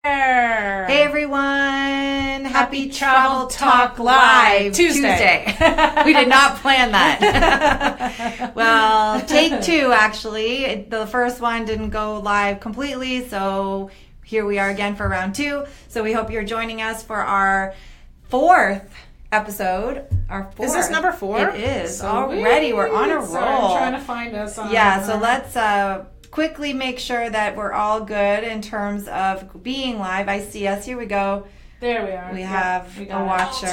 Hey everyone! Happy Travel Talk Live Tuesday. We did not plan that. Well, take two actually. The first one didn't go live completely, so here we are again for round two. So we hope you're joining us for our fourth episode. Is this number 4? It is. So already. We're on a roll. I'm trying to find us on. So let's quickly make sure that we're all good in terms of being live. I see us. Here we go. There we are. We have a watcher.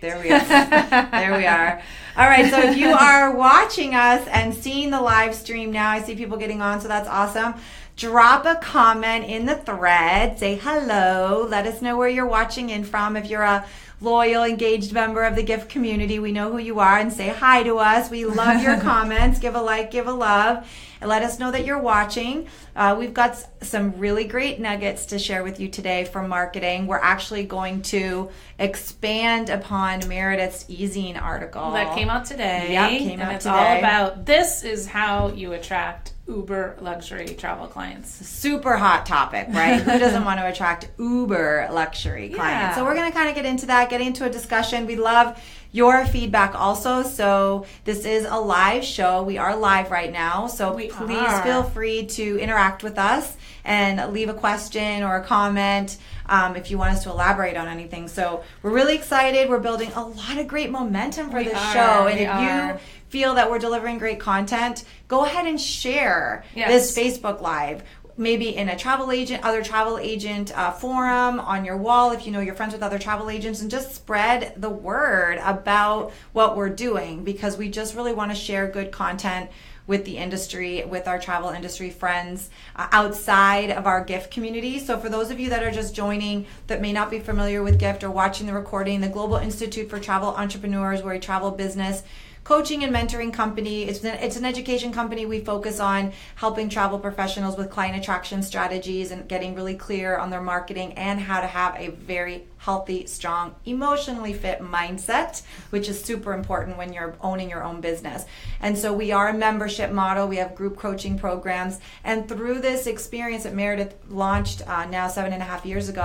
There we are. There we are. All right. So if you are watching us and seeing the live stream now, I see people getting on, so that's awesome. Drop a comment in the thread. Say hello. Let us know where you're watching in from. If you're a loyal, engaged member of the gift community, we know who you are, and say hi to us. We love your comments. Give a like, give a love, and let us know that you're watching. We've got some really great nuggets to share with you today from marketing. We're actually going to expand upon Meredith's e-zine article. That came out today. Yep, came out it's today. all about this is how you attract uber luxury travel clients. Super hot topic, right? Who doesn't want to attract uber luxury clients? Yeah. So we're going to kind of get into that, get into a discussion. We love your feedback also. So this is a live show. We are live right now. So please feel free to interact with us and leave a question or a comment if you want us to elaborate on anything. So we're really excited. We're building a lot of great momentum for this show. And if you feel that we're delivering great content, go ahead and share this Facebook Live. Maybe in a other travel agent forum, on your wall if you know you're friends with other travel agents, and just spread the word about what we're doing, because we just really want to share good content with the industry, with our travel industry friends outside of our gift community. So for those of you that are just joining that may not be familiar with Gift or watching the recording, the Global Institute for Travel Entrepreneurs, we're a travel business coaching and mentoring company. It's an education company. We focus on helping travel professionals with client attraction strategies and getting really clear on their marketing and how to have a very healthy, strong, emotionally fit mindset, which is super important when you're owning your own business. And so we are a membership model. We have group coaching programs. And through this experience that Meredith launched now 7.5 years ago,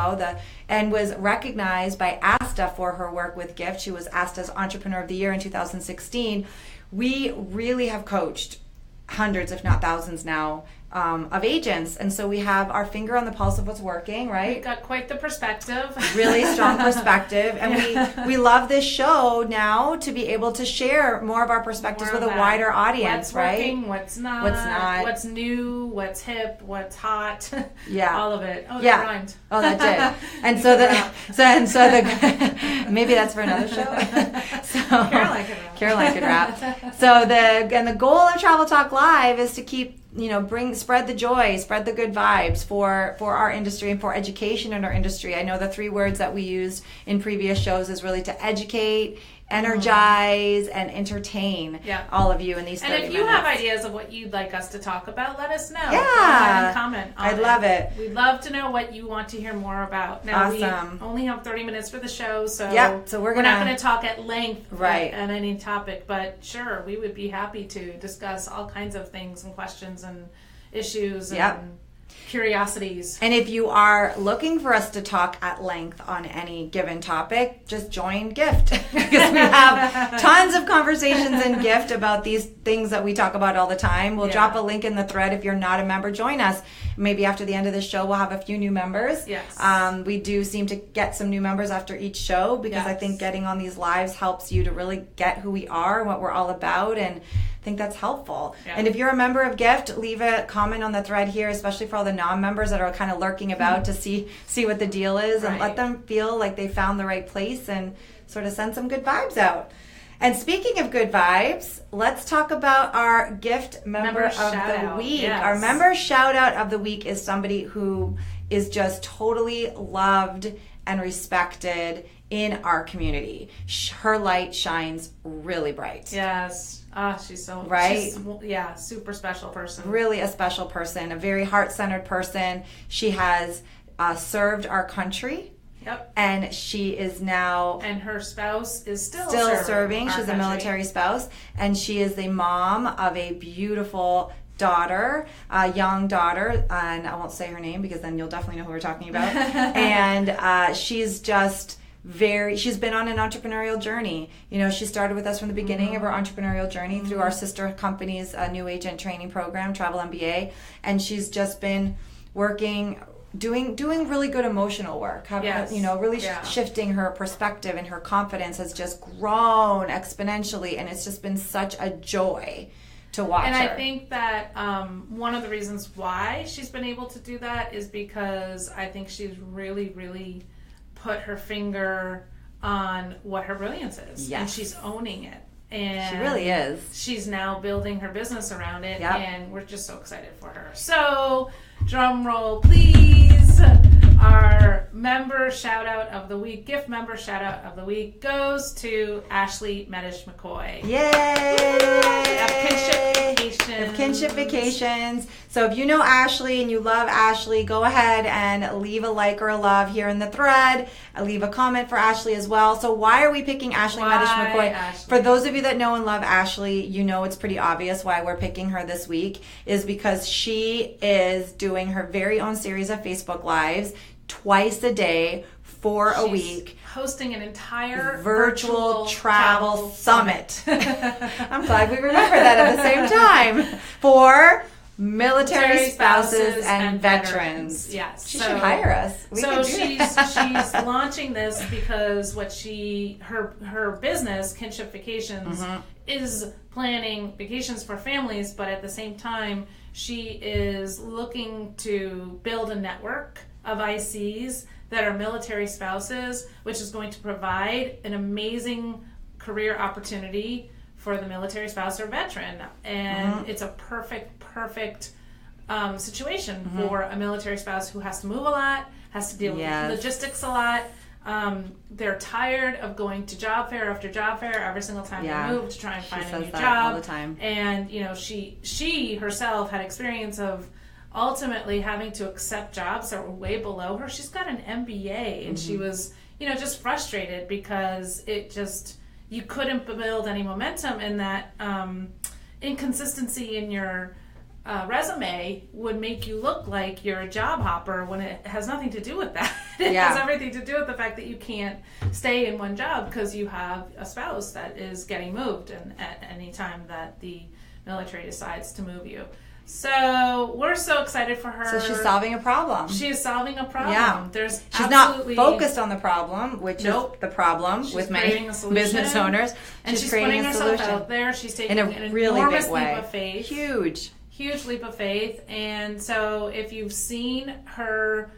and was recognized by ASTA for her work with Gift. She was ASTA's Entrepreneur of the Year in 2016. We really have coached hundreds, if not thousands now, of agents. And so we have our finger on the pulse of what's working, right? We've got quite the perspective. Really strong perspective. And we love this show now to be able to share more of our perspectives with a wider audience, what's right? Working, what's not, what's new, what's hip, what's hot. Yeah. All of it. Oh, that rhymed. Oh, that did. And so the maybe that's for another show. So Caroline could rap. So the goal of Travel Talk Live is to keep, spread the joy, spread the good vibes for our industry and for education in our industry. I know the 3 words that we used in previous shows is really to educate, energize, and entertain all of you in these 30 minutes. And if you have ideas of what you'd like us to talk about, let us know. Yeah. Go ahead and comment on I'd love it. We'd love to know what you want to hear more about. Now, awesome. We only have 30 minutes for the show, so, we're not going to talk at length right. on any topic, but sure, we would be happy to discuss all kinds of things and questions and issues and curiosities. And if you are looking for us to talk at length on any given topic, just join Gift, because we have tons of conversations in Gift about these things that we talk about all the time. We'll drop a link in the thread. If you're not a member, join us. Maybe after the end of this show, we'll have a few new members. Yes. We do seem to get some new members after each show, because I think getting on these lives helps you to really get who we are and what we're all about, and I think that's helpful. And if you're a member of Gift, leave a comment on the thread here, especially for all the non-members that are kind of lurking about to see what the deal is, and let them feel like they found the right place and sort of send some good vibes out. And speaking of good vibes, let's talk about our Gift member of the week. Yes. Our member shout out of the week is somebody who is just totally loved and respected in our community. Her light shines really bright. Yes. She's so super special person. Really a special person, a very heart-centered person. She has served our country. Yep. And she is now... And her spouse is still serving. She's a military spouse. And she is the mom of a beautiful daughter, a young daughter, and I won't say her name because then you'll definitely know who we're talking about. And she's just she's been on an entrepreneurial journey. You know, she started with us from the beginning of her entrepreneurial journey through our sister company's new agent training program, Travel MBA, and she's just been working, doing really good emotional work. You know, really shifting her perspective, and her confidence has just grown exponentially, and it's just been such a joy to watch her. I think that one of the reasons why she's been able to do that is because I think she's really, really put her finger on what her brilliance is. Yes. And she's owning it. And she really is. She's now building her business around it, and we're just so excited for her. So, drum roll, please. Our member shout out of the week, gift member shout out of the week goes to Ashley Medish McCoy. Yay! Of Kinship Vacations. So if you know Ashley and you love Ashley, go ahead and leave a like or a love here in the thread. Leave a comment for Ashley as well. So why are we picking Ashley Medish McCoy? Ashley? For those of you that know and love Ashley, you know it's pretty obvious why we're picking her this week is because she is doing her very own series of Facebook Lives twice a day for a week. Hosting an entire virtual travel summit. I'm glad we remember that at the same time for military spouses and veterans. Yes. She should hire us. She's launching this because her business, Kinship Vacations, is planning vacations for families, but at the same time, she is looking to build a network of ICs that are military spouses, which is going to provide an amazing career opportunity for the military spouse or veteran. And it's a perfect situation for a military spouse who has to move a lot, has to deal with logistics a lot. They're tired of going to job fair after job fair every single time they move to try and find a new job. All the time. And you know, she herself had experience of ultimately having to accept jobs that were way below her. She's got an MBA, and she was, you know, just frustrated because you couldn't build any momentum, and that inconsistency in your resume would make you look like you're a job hopper when it has nothing to do with that. It has everything to do with the fact that you can't stay in one job because you have a spouse that is getting moved at any time that the military decides to move you. So we're so excited for her. So she's solving a problem. She is solving a problem. Yeah. She's not focused on the problem, which is the problem with many business owners. And she's putting herself out there. She's taking an really enormous big way. leap of faith. Huge leap of faith. And so if you've seen her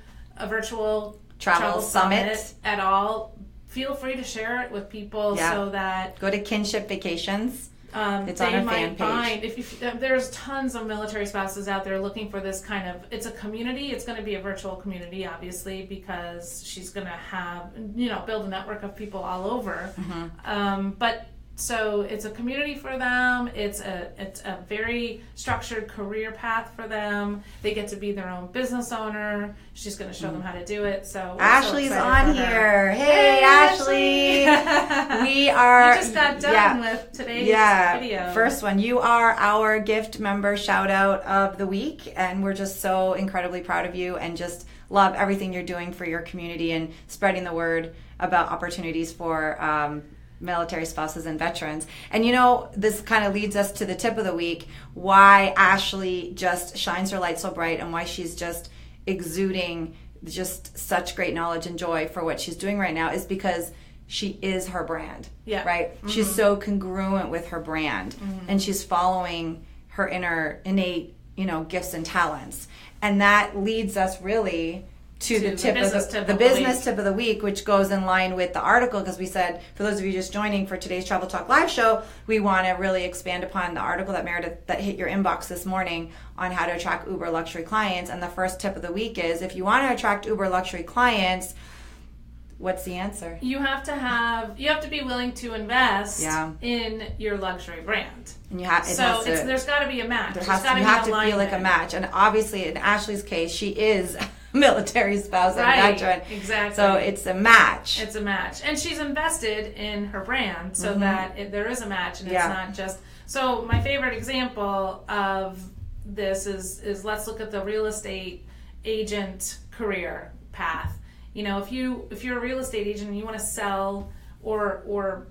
virtual travel summit at all, feel free to share it with people so that... Go to Kinship Vacations. It's on her fan page. There's tons of military spouses out there looking for this kind of... It's a community. It's going to be a virtual community, obviously, because she's going to have, build a network of people all over. So it's a community for them. It's a very structured career path for them. They get to be their own business owner. She's going to show them how to do it. So Ashley's on here. Hey, Ashley. We are. You just got done with today's video. First one. You are our gift member shout out of the week, and we're just so incredibly proud of you and just love everything you're doing for your community and spreading the word about opportunities for military spouses and veterans. And this kind of leads us to the tip of the week, why Ashley just shines her light so bright and why she's just exuding just such great knowledge and joy for what she's doing right now is because she is her brand. Yeah. Right? She's so congruent with her brand and she's following her innate, gifts and talents. And that leads us really to the business tip of the week, which goes in line with the article, because we said, for those of you just joining for today's Travel Talk Live show, we want to really expand upon the article that Meredith that hit your inbox this morning on how to attract Uber luxury clients. And the first tip of the week is, if you want to attract Uber luxury clients, what's the answer? You have to be willing to invest in your luxury brand. And there's got to be a match. You have to feel like a match. And obviously, in Ashley's case, she is military spouse and veteran. Exactly. So it's a match. It's a match. And she's invested in her brand so that there is a match and it's not just... So my favorite example of this is let's look at the real estate agent career path. You know, if you're a real estate agent and you want to sell or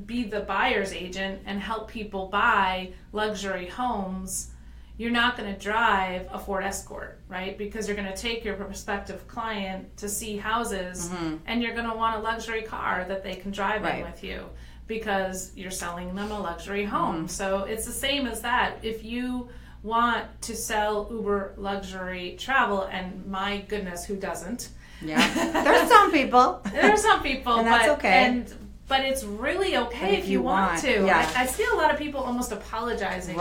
be the buyer's agent and help people buy luxury homes, you're not going to drive a Ford Escort, right? Because you're going to take your prospective client to see houses, and you're going to want a luxury car that they can drive in with you, because you're selling them a luxury home. So it's the same as that. If you want to sell uber luxury travel, and my goodness, who doesn't? Yeah, there's some people. There's some people, and that's okay. But it's really okay if you want to. Yeah. I see a lot of people almost apologizing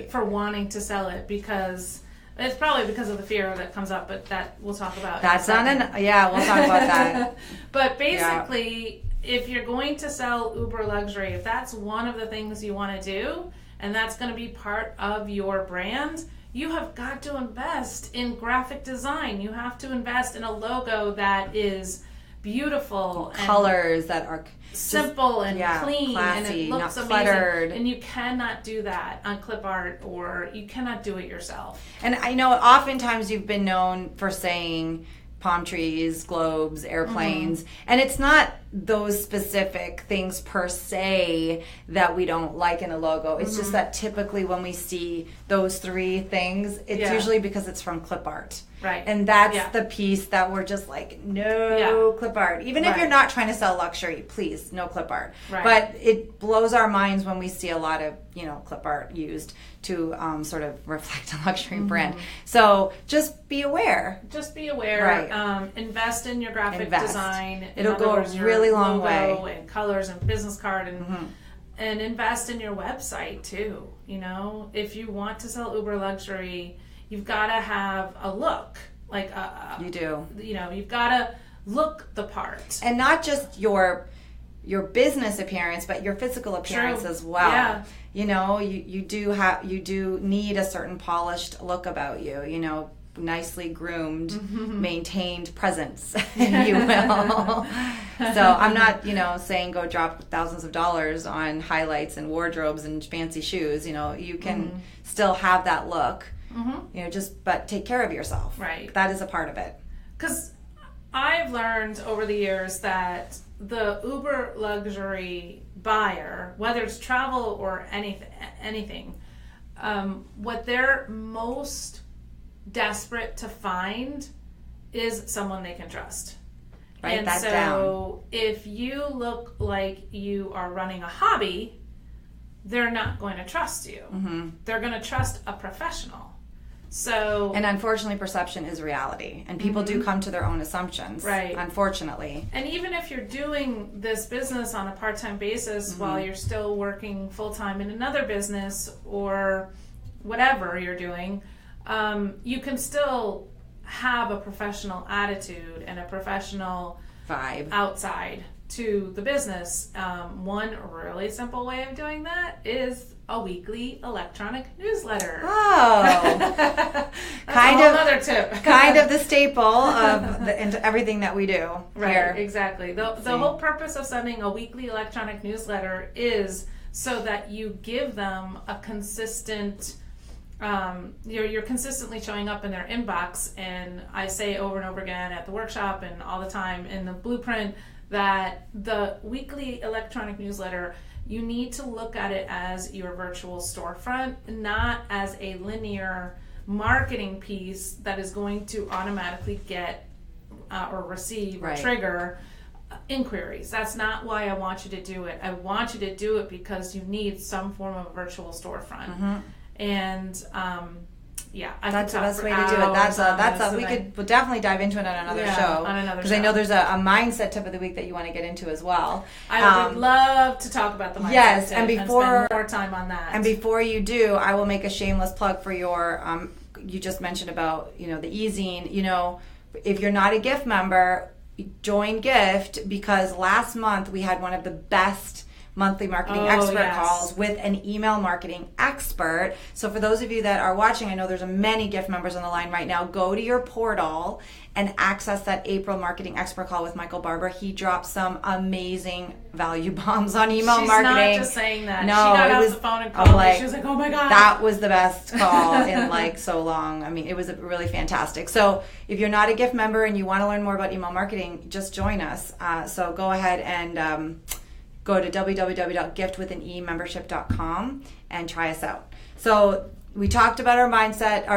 for wanting to sell it, because it's probably because of the fear that comes up, but that we'll talk about. That's we'll talk about that. But basically, if you're going to sell uber luxury, if that's one of the things you want to do, and that's going to be part of your brand, you have got to invest in graphic design. You have to invest in a logo that is beautiful, colors that are simple and clean, classy, and it looks not amazing. cluttered. And you cannot do that on clip art, or you cannot do it yourself. And I know oftentimes you've been known for saying palm trees, globes, airplanes, and it's not those specific things per se that we don't like in a logo. It's just that typically when we see those three things, it's usually because it's from clip art. Right. And that's the piece that we're just like, no clip art. Even if you're not trying to sell luxury, please, no clip art. Right. But it blows our minds when we see a lot of, clip art used to sort of reflect a luxury brand. So just be aware. Just be aware. Right. Invest in your graphic design. It'll go a really long way. And colors and business card and invest in your website too. If you want to sell uber luxury, you've got to have a look. You do. You've got to look the part. And not just your business appearance, but your physical appearance as well. Yeah. You do need a certain polished look about you, nicely groomed, maintained presence, if you will. So I'm not, saying go drop thousands of dollars on highlights and wardrobes and fancy shoes. You can still have that look. But take care of yourself. Right. That is a part of it. Because I've learned over the years that the uber luxury buyer, whether it's travel or anything, what they're most desperate to find is someone they can trust. Write and that so down. If you look like you are running a hobby, they're not going to trust you. They're going to trust a professional. And unfortunately, perception is reality, and people do come to their own assumptions. Right. Unfortunately. And even if you're doing this business on a part-time basis while you're still working full-time in another business or whatever you're doing, you can still have a professional attitude and a professional vibe outside to the business. One really simple way of doing that is a weekly electronic newsletter. Oh, another tip. Kind of the staple of everything that we do. Right, here. Exactly. The whole purpose of sending a weekly electronic newsletter is so that you give them a consistent. You're consistently showing up in their inbox, and I say over and over again at the workshop and all the time in the blueprint that the weekly electronic newsletter, you need to look at it as your virtual storefront, not as a linear marketing piece that is going to automatically get or receive or trigger inquiries. That's not why I want you to do it. I want you to do it because you need some form of virtual storefront. And that's the best way to do it. We'll definitely dive into it on another show. Because I know there's a mindset tip of the week that you want to get into as well. I would love to talk about the mindset tip and spend more time on that. And before you do, I will make a shameless plug for your. You just mentioned about the e-zine. If you're not a Gift member, join Gift, because last month we had one of the best monthly marketing expert calls with an email marketing expert. So for those of you that are watching, I know there's many gift members on the line right now. Go to your portal and access that April marketing expert call with Michael Barber. He dropped some amazing value bombs on email marketing. She's not just saying that. No, she got off the phone and called me. She was like, oh my God. That was the best call in like so long. I mean, it was really fantastic. So if you're not a gift member and you want to learn more about email marketing, just join us. So go ahead and go to www.giftwithanemembership.com and try us out. So we talked about our mindset,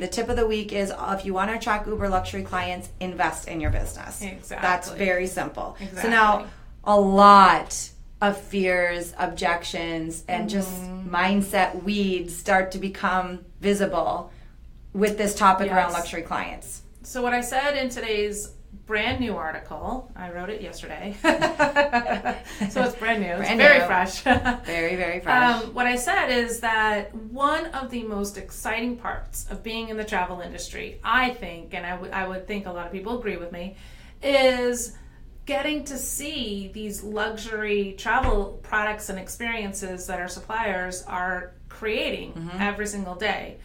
the tip of the week is if you want to attract uber luxury clients, invest in your business. Exactly. That's very simple. Exactly. So now a lot of fears, objections, and just mindset weeds start to become visible with this topic around luxury clients. So what I said in today's brand new article, I wrote it yesterday. So it's brand new. It's very fresh. Very, very fresh. What I said is that one of the most exciting parts of being in the travel industry, I think, and I would think a lot of people agree with me, is getting to see these luxury travel products and experiences that our suppliers are creating every single day.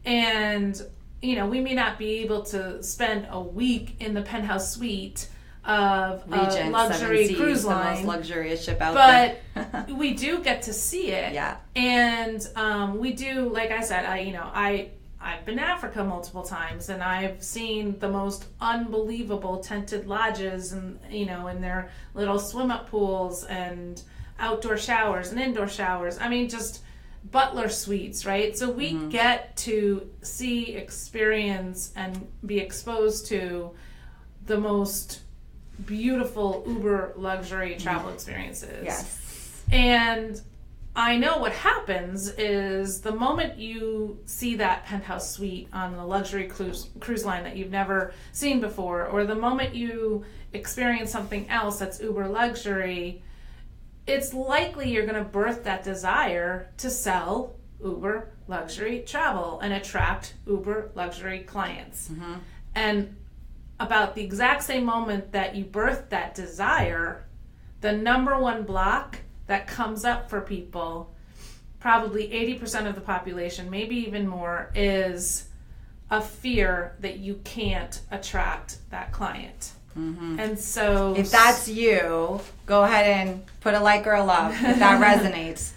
And we may not be able to spend a week in the penthouse suite of Regent, a luxury cruise line, the most luxurious ship out there. But we do get to see it. Yeah. And we do, like I said, I've been to Africa multiple times, and I've seen the most unbelievable tented lodges, and in their little swim-up pools and outdoor showers and indoor showers. I mean, just butler suites, right? So we get to see, experience, and be exposed to the most beautiful uber luxury travel experiences. Yes. And I know what happens is the moment you see that penthouse suite on a luxury cruise line that you've never seen before, or the moment you experience something else that's uber luxury, it's likely you're going to birth that desire to sell uber luxury travel and attract uber luxury clients. And about the exact same moment that you birth that desire, the number one block that comes up for people, probably 80% of the population, maybe even more, is a fear that you can't attract that client. And so if that's you, go ahead and put a like or a love if that resonates.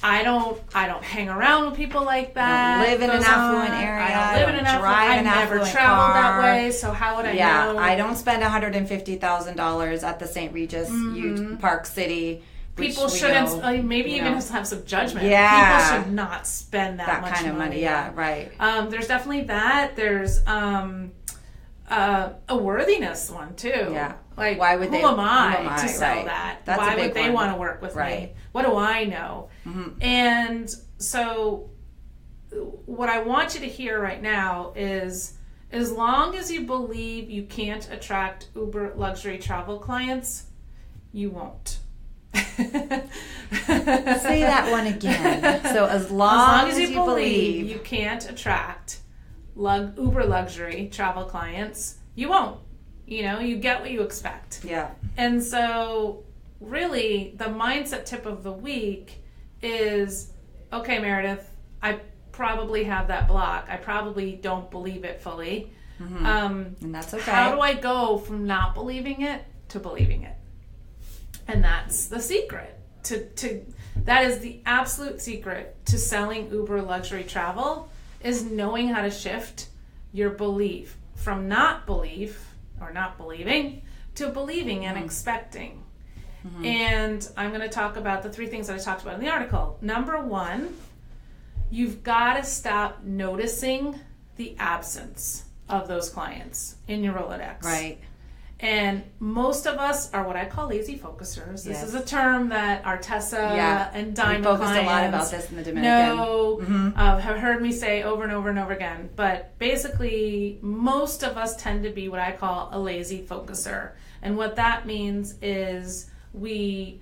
I don't hang around with people like that. I don't live in an affluent area. I don't live in an affluent. I've never traveled that way, so how would I know? Yeah, I don't spend $150,000 at the St. Regis Park City. People shouldn't, maybe even have some judgment. Yeah. People should not spend that much kind of money. Yeah, right. There's definitely that. There's a worthiness one too. Yeah. Like, why would who am I to sell that? That's why a big would they want to work with me? What do I know? And so what I want you to hear right now is, as long as you believe you can't attract uber luxury travel clients, you won't. Say that one again. So as long as you believe you can't attract uber luxury travel clients, you won't. You get what you expect. Yeah. And so really the mindset tip of the week is, okay, Meredith, I probably have that block. I probably don't believe it fully. And that's okay. How do I go from not believing it to believing it? And that's the secret. That is the absolute secret to selling uber luxury travel, is knowing how to shift your belief from not belief or not believing to believing and expecting. And I'm going to talk about the 3 things that I talked about in the article. Number 1, you've got to stop noticing the absence of those clients in your Rolodex. Right. And most of us are what I call lazy focusers. This is a term that Artessa and Diamond we focused clients a lot about this in the Dominican. have heard me say over and over and over again. But basically, most of us tend to be what I call a lazy focuser. And what that means is we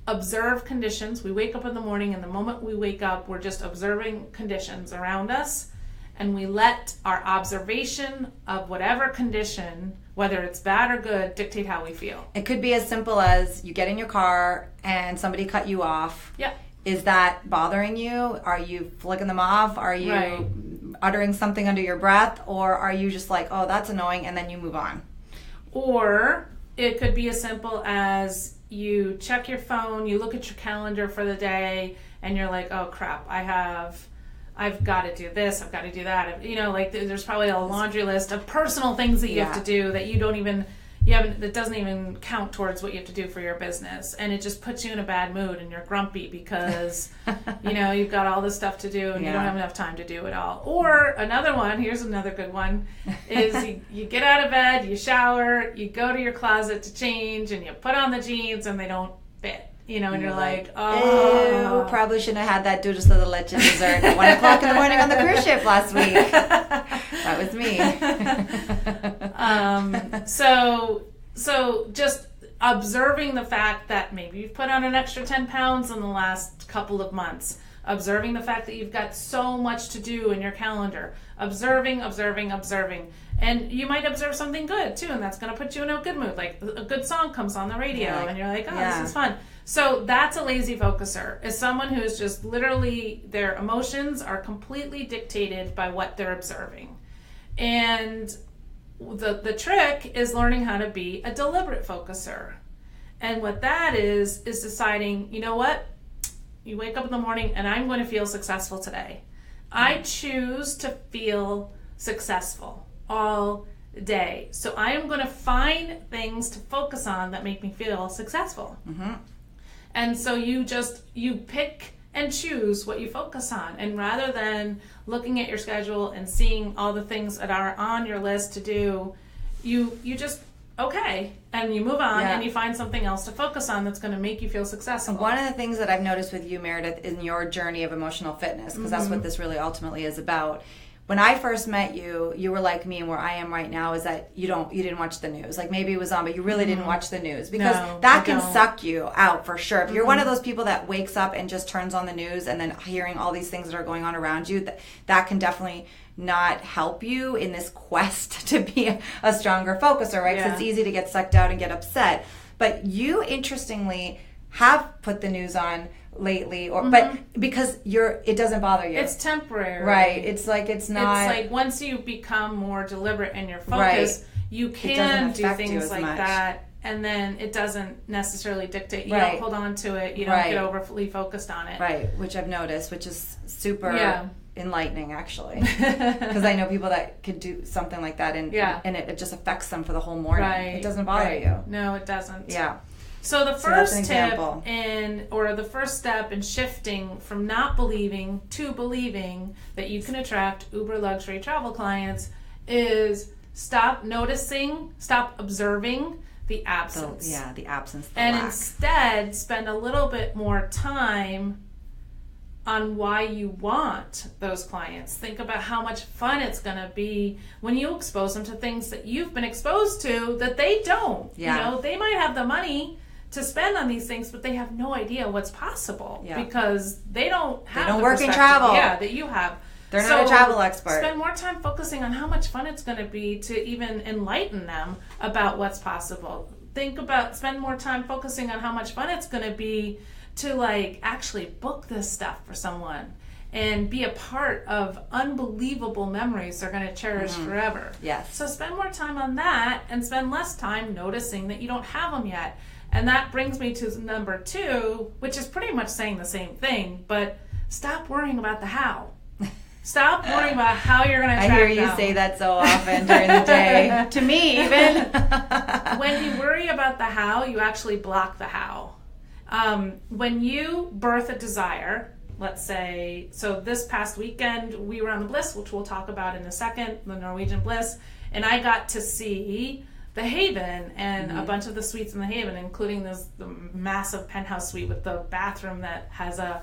observe conditions. We wake up in the morning, and the moment we wake up, we're just observing conditions around us. and we let our observation of whatever condition, whether it's bad or good, dictate how we feel. It could be as simple as you get in your car and somebody cut you off. Yeah. Is that bothering you? Are you flicking them off? Are you uttering something under your breath? Or are you just like, oh, that's annoying, and then you move on? Or it could be as simple as you check your phone, you look at your calendar for the day, and you're like, oh crap, I've got to do this, I've got to do that. You know, like there's probably a laundry list of personal things that you have to do that that doesn't even count towards what you have to do for your business. And it just puts you in a bad mood and you're grumpy because, you've got all this stuff to do and you don't have enough time to do it all. Or another one, here's another good one, is you get out of bed, you shower, you go to your closet to change, and you put on the jeans and they don't fit. And you're like, oh. Ew, probably shouldn't have had that Dulce de leche dessert at 1 o'clock in the morning on the cruise ship last week. That was me. So just observing the fact that maybe you've put on an extra 10 pounds in the last couple of months. Observing the fact that you've got so much to do in your calendar. Observing. And you might observe something good, too, and that's going to put you in a good mood. Like a good song comes on the radio, and you're like, oh, this is fun. So that's a lazy focuser, is someone who's just literally, their emotions are completely dictated by what they're observing. And the trick is learning how to be a deliberate focuser. And what that is deciding, you know what? You wake up in the morning and I'm going to feel successful today. I choose to feel successful all day. So I am going to find things to focus on that make me feel successful. Mm-hmm. And so you pick and choose what you focus on. And rather than looking at your schedule and seeing all the things that are on your list to do, you just and you move on and you find something else to focus on that's going to make you feel successful. One of the things that I've noticed with you, Meredith, in your journey of emotional fitness, because that's what this really ultimately is about. When I first met you, you were like me, and where I am right now is that you didn't watch the news. Like maybe it was on, but you really didn't watch the news because that can suck you out for sure. If you're one of those people that wakes up and just turns on the news and then hearing all these things that are going on around you, that can definitely not help you in this quest to be a stronger focuser, right? Because it's easy to get sucked out and get upset. But you, interestingly, have put the news on lately, but because it doesn't bother you. It's temporary. Right. It's like it's not. It's like once you become more deliberate in your focus, you can do things like that, and then it doesn't necessarily dictate. You don't hold on to it. You don't get overly focused on it. Right. Which I've noticed, which is super enlightening, actually, because I know people that could do something like that, and it just affects them for the whole morning. Right. It doesn't bother you. No, it doesn't. Yeah. So the first tip or the first step in shifting from not believing to believing that you can attract uber luxury travel clients is stop observing the absence. The absence. And lack. Instead spend a little bit more time on why you want those clients. Think about how much fun it's going to be when you expose them to things that you've been exposed to that they don't. Yeah. They might have the money to spend on these things, but they have no idea what's possible because they don't work in travel. That you have. They're not a travel expert. Spend more time focusing on how much fun it's going to be to even enlighten them about what's possible. Spend more time focusing on how much fun it's going to be to actually book this stuff for someone and be a part of unbelievable memories they're going to cherish forever. Yes. So spend more time on that and spend less time noticing that you don't have them yet. And that brings me to number 2, which is pretty much saying the same thing, but stop worrying about the how. Stop worrying about how you're going to attract them. I hear you say that so often during the day. To me, even. When you worry about the how, you actually block the how. When you birth a desire, let's say, so this past weekend, we were on the Bliss, which we'll talk about in a second, the Norwegian Bliss, and I got to see the Haven and a bunch of the suites in the Haven, including the massive penthouse suite with the bathroom that has a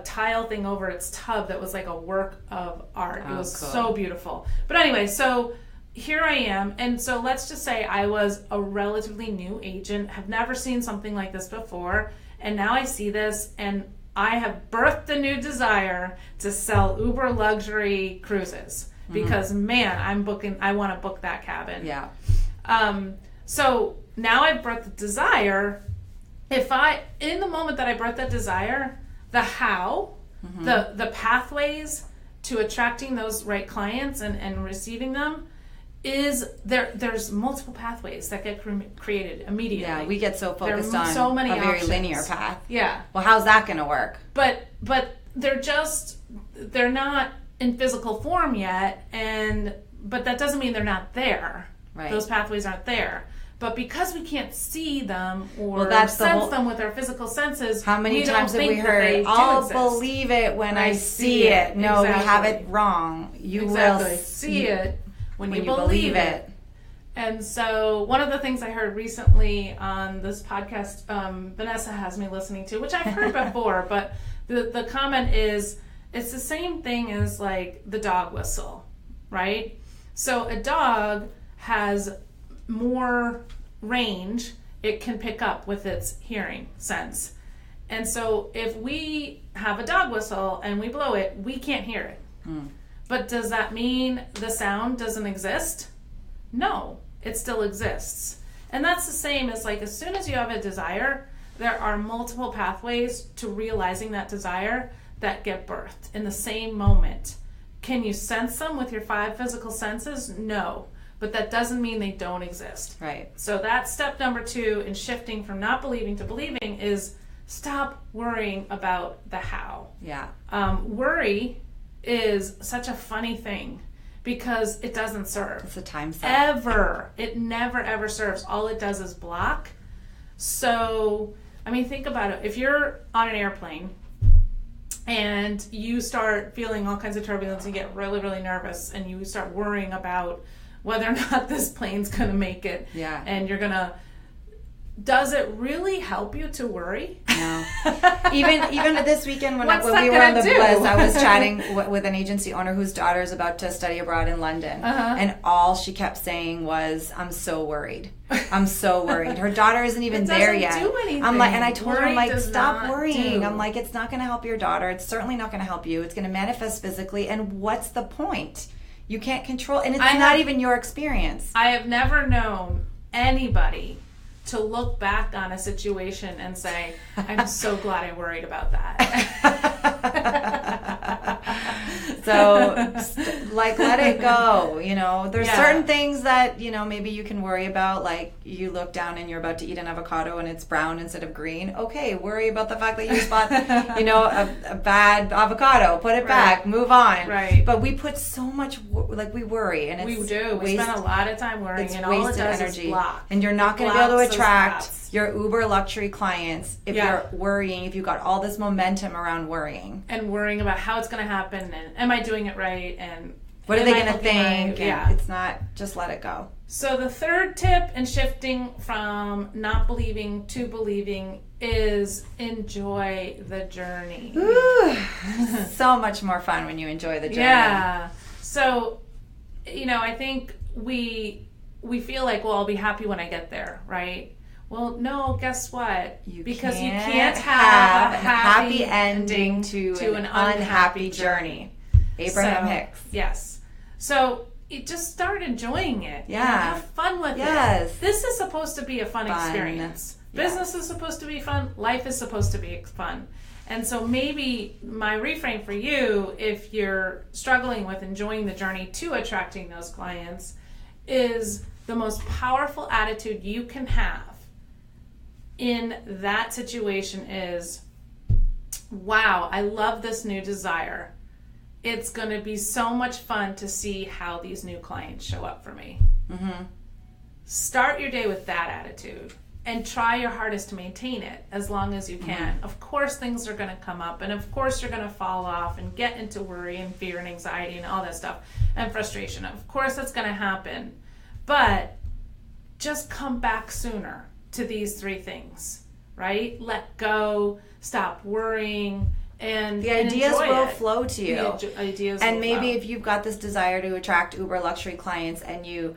tile thing over its tub that was like a work of art. It was so beautiful. But anyway, so here I am, and so let's just say I was a relatively new agent, have never seen something like this before, and now I see this, and I have birthed a new desire to sell uber luxury cruises because man, I want to book that cabin. Yeah. So now I've birthed the desire. In the moment that I birthed that desire, the how, the pathways to attracting those right clients and receiving them is there's multiple pathways that get created immediately. Yeah, we get so focused on so many a very options. linear path. Yeah. Well, how's that going to work? But they're not in physical form yet, but that doesn't mean they're not there. Right. Those pathways aren't there. But because we can't see them or that's sense them with our physical senses, how many we times don't have we think that heard, they do I'll exist. believe it when I see it. No, we have it wrong. You will see it when you believe it. And so one of the things I heard recently on this podcast, Vanessa has me listening to, which I've heard before, but the comment is, it's the same thing as like the dog whistle, right? So a dog has more range it can pick up with its hearing sense. And so if we have a dog whistle and we blow it, we can't hear it. But does that mean the sound doesn't exist? No, it still exists. And that's the same as like as soon as you have a desire, there are multiple pathways to realizing that desire that get birthed in the same moment. Can you sense them with your 5 physical senses? No. But that doesn't mean they don't exist. Right. So that's step number 2 in shifting from not believing to believing is stop worrying about the how. Yeah. Worry is such a funny thing because it doesn't serve. It's a time suck. Ever. It never, ever serves. All it does is block. So, I mean, think about it. If you're on an airplane and you start feeling all kinds of turbulence, you get really, really nervous, and you start worrying about whether or not this plane's going to make it. Yeah. And you're going to... Does it really help you to worry? No. Even this weekend when we that were on the gonna do? Bliss, I was chatting with an agency owner whose daughter is about to study abroad in London. And all she kept saying was, I'm so worried. I'm so worried. Her daughter isn't even there yet. It doesn't do anything. I'm like, and I told her, I'm like, Worry does stop not worrying. do. I'm like, it's not going to help your daughter. It's certainly not going to help you. It's going to manifest physically. And what's the point? You can't control, and it's not even your experience. I have never known anybody to look back on a situation and say, I'm so glad I worried about that. So, let it go. There's certain things that, maybe you can worry about, like you look down and you're about to eat an avocado and it's brown instead of green. Okay, worry about the fact that you spot, a bad avocado. Put it back, move on. Right. But we put so much, we worry. And we do. We spend a lot of time worrying, and all it does is block. And you're not going to be able to attract your uber luxury clients if you're worrying, if you've got all this momentum around worrying. And worrying about how it's going to happen, and am I doing it right, and what are they going to think? Right? Yeah. It's not, just let it go. So the third tip in shifting from not believing to believing is enjoy the journey. Ooh, so much more fun when you enjoy the journey. Yeah. So, I think we feel like, well, I'll be happy when I get there, right? Well, no, guess what? Because you can't have a happy ending to an unhappy journey. Abraham Hicks. Yes. So you just start enjoying it. Yeah. Have fun with it. This is supposed to be a fun experience. Business is supposed to be fun. Life is supposed to be fun. And so maybe my reframe for you, if you're struggling with enjoying the journey to attracting those clients, is the most powerful attitude you can have in that situation is, wow, I love this new desire. It's going to be so much fun to see how these new clients show up for me. Mm-hmm. Start your day with that attitude and try your hardest to maintain it as long as you can. Mm-hmm. Of course, things are going to come up, and of course, you're going to fall off and get into worry and fear and anxiety and all that stuff and frustration. Of course, that's going to happen. But just come back sooner to these 3 things, right? Let go, stop worrying, and the ideas will flow to you. The ideas and will maybe flow. If you've got this desire to attract uber luxury clients and you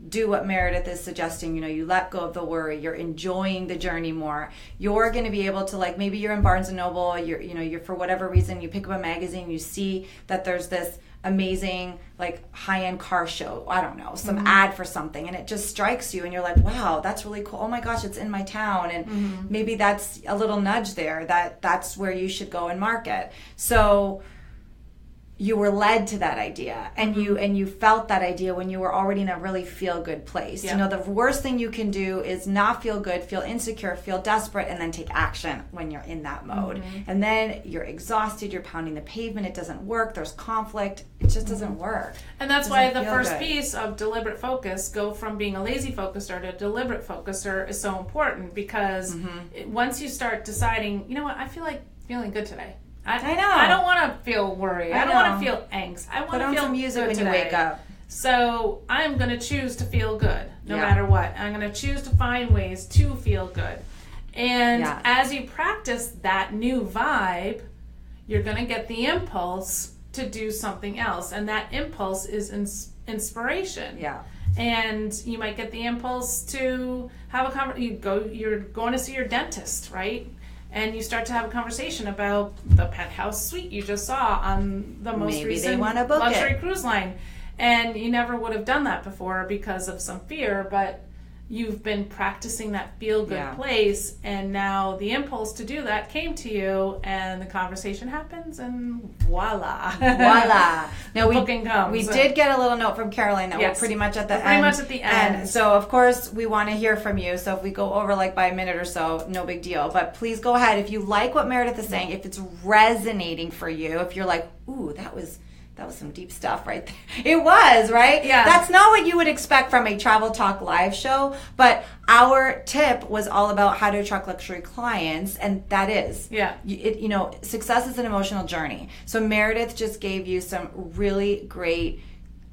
do what Meredith is suggesting, you let go of the worry, you're enjoying the journey more, you're going to be able to, like, maybe you're in Barnes and Noble, you're for whatever reason, you pick up a magazine, you see that there's this amazing, like, high-end car show, I don't know, some ad for something, and it just strikes you, and you're like, wow, that's really cool, oh my gosh, it's in my town, and maybe that's a little nudge there, that's where you should go and market. So you were led to that idea, and you felt that idea when you were already in a really feel-good place. Yeah. The worst thing you can do is not feel good, feel insecure, feel desperate, and then take action when you're in that mode. And then you're exhausted, you're pounding the pavement, it doesn't work, there's conflict, it just doesn't work. And that's why the first piece of deliberate focus, go from being a lazy focuser to a deliberate focuser, is so important, because once you start deciding, you know what, I feel like feeling good today. I know. I don't want to feel worried. I don't want to feel angst. I want to feel some music good when today. you wake up. So I'm going to choose to feel good no matter what. I'm going to choose to find ways to feel good. And as you practice that new vibe, you're going to get the impulse to do something else. And that impulse is inspiration. Yeah. And you might get the impulse to have a conversation. You're going to see your dentist, right? And you start to have a conversation about the penthouse suite you just saw on the most recent luxury cruise line. And you never would have done that before because of some fear, but you've been practicing that feel-good place, and now the impulse to do that came to you, and the conversation happens, and voila. Voila. Now booking comes. We did get a little note from Caroline that we're pretty much at the end. Pretty much at the end. And so, of course, we want to hear from you. So if we go over like by a minute or so, no big deal. But please go ahead. If you like what Meredith is saying, if it's resonating for you, if you're like, ooh, that was some deep stuff right there. It was, right? Yeah. That's not what you would expect from a Travel Talk live show, but our tip was all about how to attract luxury clients, and that is. Yeah. Success is an emotional journey. So Meredith just gave you some really great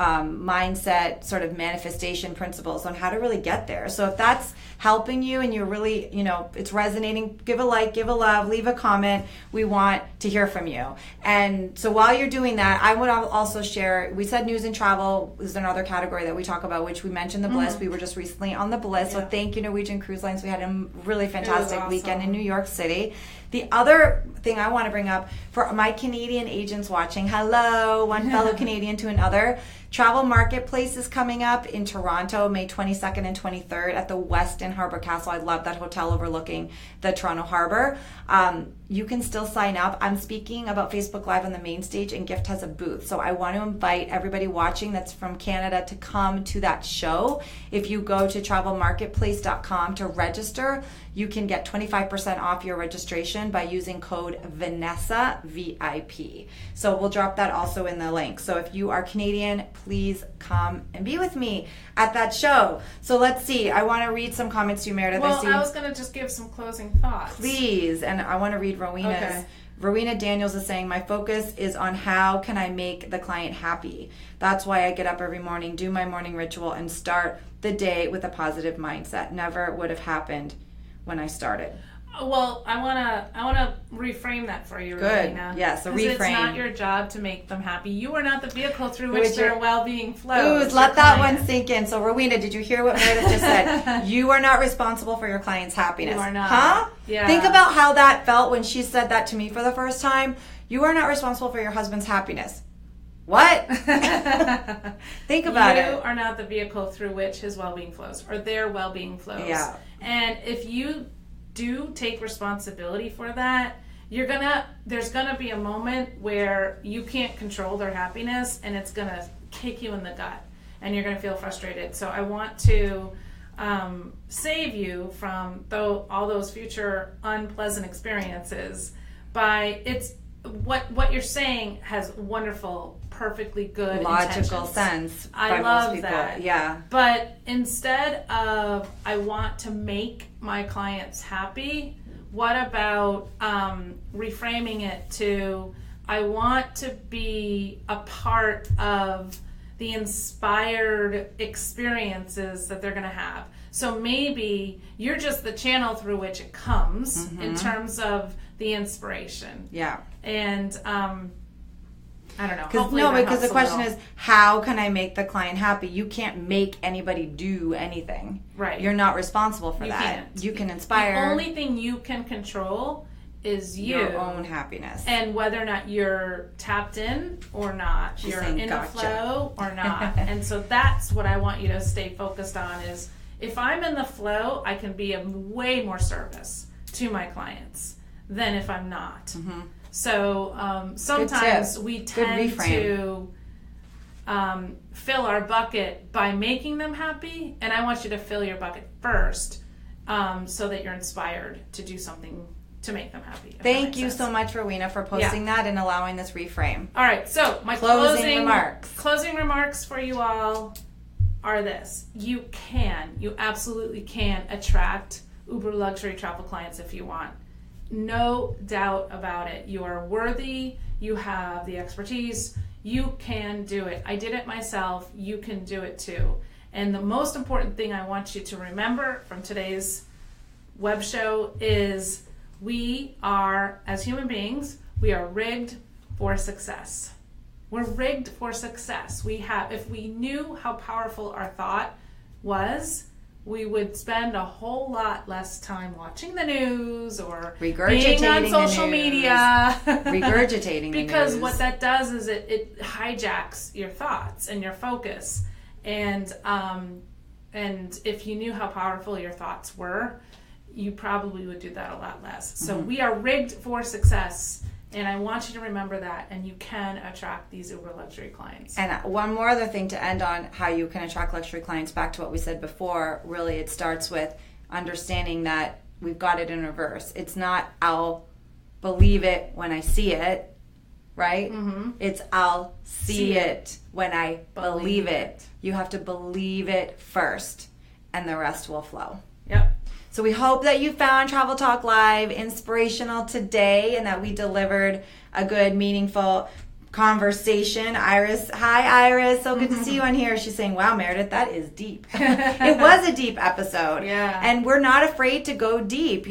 mindset sort of manifestation principles on how to really get there. So if that's helping you and you're really, it's resonating, give a like, give a love, leave a comment. We want to hear from you. And so while you're doing that, I would also share, we said news and travel is another category that we talk about, which we mentioned the Bliss. We were just recently on the Bliss. So thank you, Norwegian Cruise Lines. We had a really fantastic weekend in New York City. The other thing I want to bring up for my Canadian agents watching, hello, one fellow Canadian to another. Travel Marketplace is coming up in Toronto, May 22nd and 23rd at the Westin Harbour Castle. I love that hotel overlooking the Toronto Harbour. You can still sign up. I'm speaking about Facebook Live on the main stage, and Gift has a booth. So I want to invite everybody watching that's from Canada to come to that show. If you go to travelmarketplace.com to register, you can get 25% off your registration by using code Vanessa VIP. So we'll drop that also in the link. So if you are Canadian, please come and be with me at that show. So let's see. I want to read some comments to you, Meredith. Well, I was going to just give some closing thoughts. Please. And I want to read Rowena's. Okay. Rowena Daniels is saying, my focus is on how can I make the client happy. That's why I get up every morning, do my morning ritual, and start the day with a positive mindset. Never would have happened when I started. Well, I wanna reframe that for you, Rowena. Yes, a reframe. It's not your job to make them happy. You are not the vehicle through which their well-being flows. Ooh, let that one sink in. So, Rowena, did you hear what Meredith just said? You are not responsible for your client's happiness. You are not. Huh? Yeah. Think about how that felt when she said that to me for the first time. You are not responsible for your husband's happiness. What? Think about it. You are not the vehicle through which his well-being flows, or their well-being flows. Yeah. And if you do take responsibility for that, there's gonna be a moment where you can't control their happiness, and it's gonna kick you in the gut, and you're gonna feel frustrated. So I want to save you from all those future unpleasant experiences by what you're saying has wonderful, perfectly good logical intentions. Sense. I love that. Yeah. But instead of I want to make my clients happy, what about reframing it to I want to be a part of the inspired experiences that they're going to have. So maybe you're just the channel through which it comes in terms of the inspiration. Yeah. And I don't know. Because the question is, how can I make the client happy? You can't make anybody do anything. Right. You're not responsible for that. Can't. You can inspire. The only thing you can control is your own happiness. And whether or not you're tapped in or not. You're in the flow or not. And so that's what I want you to stay focused on is, if I'm in the flow, I can be of way more service to my clients than if I'm not. Mm-hmm. So sometimes we tend to fill our bucket by making them happy, and I want you to fill your bucket first so that you're inspired to do something to make them happy. Thank you so much, Rowena, for posting that and allowing this reframe. All right, so my closing remarks. Closing remarks for you all are this. You absolutely can attract uber luxury travel clients if you want. No doubt about it. You are worthy. You have the expertise. You can do it. I did it myself. You can do it too. And the most important thing I want you to remember from today's web show is we are, as human beings, we are rigged for success. We're rigged for success. If we knew how powerful our thought was, we would spend a whole lot less time watching the news or being on social media. Regurgitating because the news. What that does is it hijacks your thoughts and your focus. And if you knew how powerful your thoughts were, you probably would do that a lot less. So we are rigged for success. And I want you to remember that, and you can attract these uber luxury clients. And one more other thing to end on how you can attract luxury clients, back to what we said before, really it starts with understanding that we've got it in reverse. It's not I'll believe it when I see it, right? Mm-hmm. It's I'll see it when I believe it. You have to believe it first, and the rest will flow. Yep. So we hope that you found Travel Talk Live inspirational today and that we delivered a good, meaningful conversation. Iris, hi Iris, so good to see you on here. She's saying, wow, Meredith, that is deep. It was a deep episode. Yeah. And we're not afraid to go deep,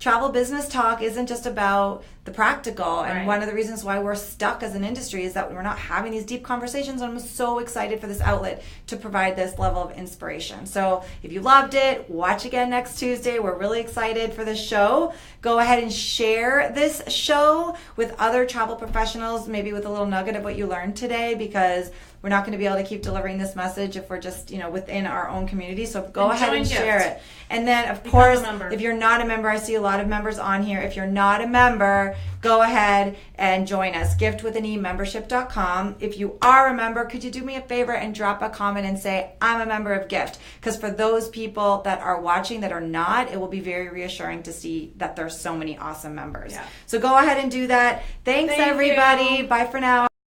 Travel business talk isn't just about the practical. And one of the reasons why we're stuck as an industry is that we're not having these deep conversations. And I'm so excited for this outlet to provide this level of inspiration. So if you loved it, watch again next Tuesday. We're really excited for this show. Go ahead and share this show with other travel professionals, maybe with a little nugget of what you learned today, because we're not going to be able to keep delivering this message if we're just, within our own community. So go ahead and share it. And then, of course, if you're not a member, I see a lot of members on here. If you're not a member, go ahead and join us. giftwithanemembership.com. If you are a member, could you do me a favor and drop a comment and say, I'm a member of Gift? Because for those people that are watching that are not, it will be very reassuring to see that there's so many awesome members. Yeah. So go ahead and do that. Thanks everybody. Bye for now.